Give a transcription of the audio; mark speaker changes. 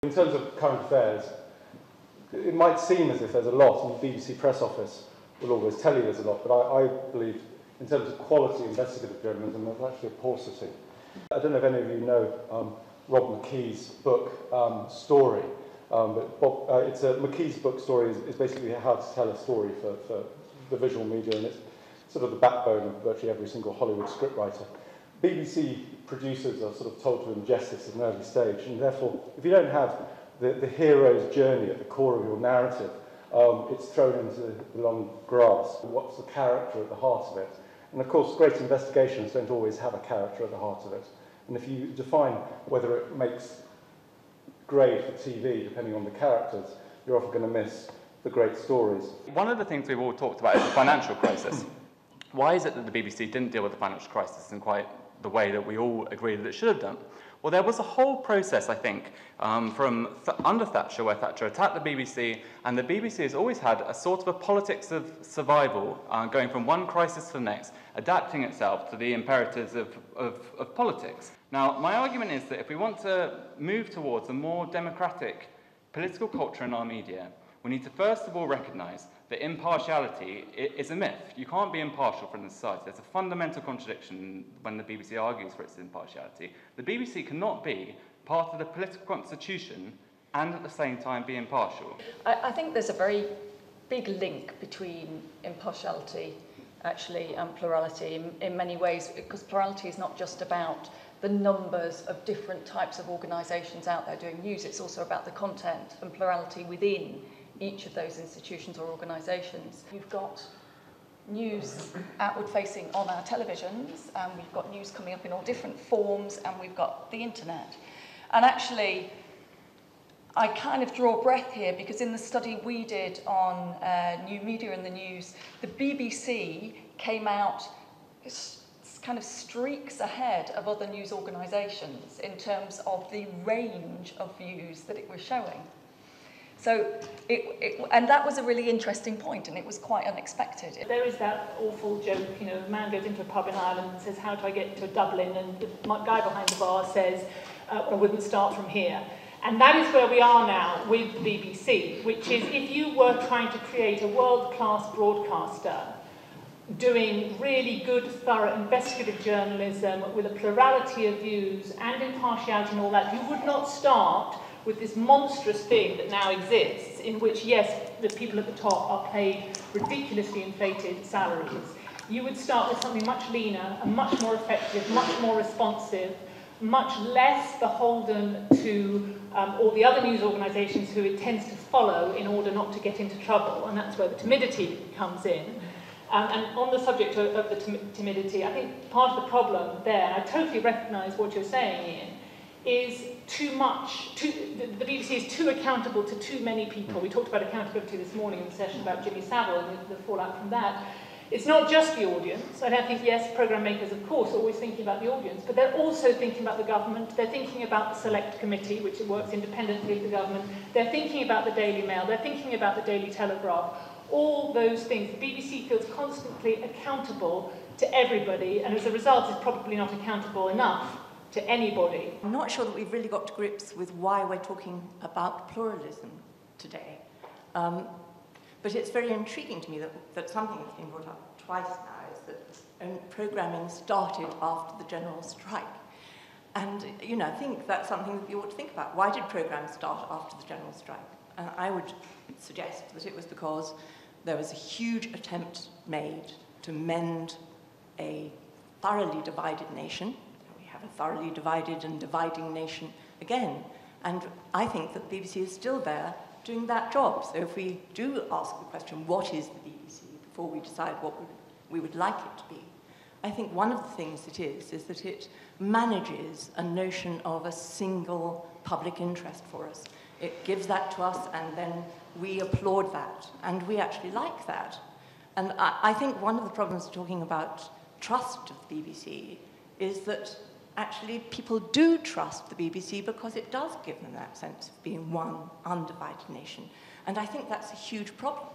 Speaker 1: In terms of current affairs, it might seem as if there's a lot, and the BBC press office will always tell you there's a lot, but I believe in terms of quality investigative journalism, there's actually a paucity. I don't know if any of you know Rob McKee's book, Story. McKee's book, Story, is basically how to tell a story for the visual media, and it's sort of the backbone of virtually every single Hollywood scriptwriter. BBC producers are sort of told to ingest this at an early stage, and therefore, if you don't have the hero's journey at the core of your narrative, it's thrown into the long grass. What's the character at the heart of it? And of course, great investigations don't always have a character at the heart of it. And if you define whether it makes grade for TV, depending on the characters, you're often going to miss the great stories.
Speaker 2: One of the things we've all talked about is the financial crisis. Why is it that the BBC didn't deal with the financial crisis in quite the way that we all agree that it should have done? Well, there was a whole process, I think, from under Thatcher, where Thatcher attacked the BBC, and the BBC has always had a sort of a politics of survival, going from one crisis to the next, adapting itself to the imperatives of politics. Now, my argument is that if we want to move towards a more democratic political culture in our media, we need to first of all recognise that impartiality is a myth. You can't be impartial from the society. There's a fundamental contradiction when the BBC argues for its impartiality. The BBC cannot be part of the political constitution and at the same time be impartial.
Speaker 3: I think there's a very big link between impartiality, actually, and plurality in many ways, because plurality is not just about the numbers of different types of organisations out there doing news, it's also about the content and plurality within each of those institutions or organisations. We've got news outward facing on our televisions, and we've got news coming up in all different forms, and we've got the internet. And actually, I kind of draw breath here because in the study we did on new media in the news, the BBC came out kind of streaks ahead of other news organisations in terms of the range of views that it was showing. So, and that was a really interesting point, and it was quite unexpected.
Speaker 4: There is that awful joke, you know, a man goes into a pub in Ireland and says, how do I get to Dublin? And the guy behind the bar says, well, we would start from here. And that is where we are now with the BBC, which is if you were trying to create a world-class broadcaster doing really good, thorough investigative journalism with a plurality of views and impartiality and all that, you would not start with this monstrous thing that now exists, in which, yes, the people at the top are paid ridiculously inflated salaries. You would start with something much leaner and much more effective, much more responsive, much less beholden to all the other news organisations who it tends to follow in order not to get into trouble, and that's where the timidity comes in. And on the subject of the timidity, I think part of the problem there, and I totally recognise what you're saying, Ian, is too much, the BBC is too accountable to too many people. We talked about accountability this morning in the session about Jimmy Savile and the fallout from that. It's not just the audience. I don't think, yes, programme makers, of course, are always thinking about the audience, but they're also thinking about the government. They're thinking about the Select Committee, which works independently of the government. They're thinking about the Daily Mail. They're thinking about the Daily Telegraph. All those things. The BBC feels constantly accountable to everybody, and as a result, is probably not accountable enough to anybody.
Speaker 5: I'm not sure that we've really got to grips with why we're talking about pluralism today. But it's very intriguing to me that something that's been brought up twice now is that programming started after the general strike. And, you know, I think that's something that you ought to think about. Why did programmes start after the general strike? And I would suggest that it was because there was a huge attempt made to mend a thoroughly divided nation. We have a thoroughly divided and dividing nation again. And I think that the BBC is still there doing that job. So if we do ask the question, what is the BBC, before we decide what we would like it to be, I think one of the things it is that it manages a notion of a single public interest for us. It gives that to us, and then we applaud that, and we actually like that. And I think one of the problems talking about trust of the BBC is that actually people do trust the BBC because it does give them that sense of being one undivided nation. And I think that's a huge problem.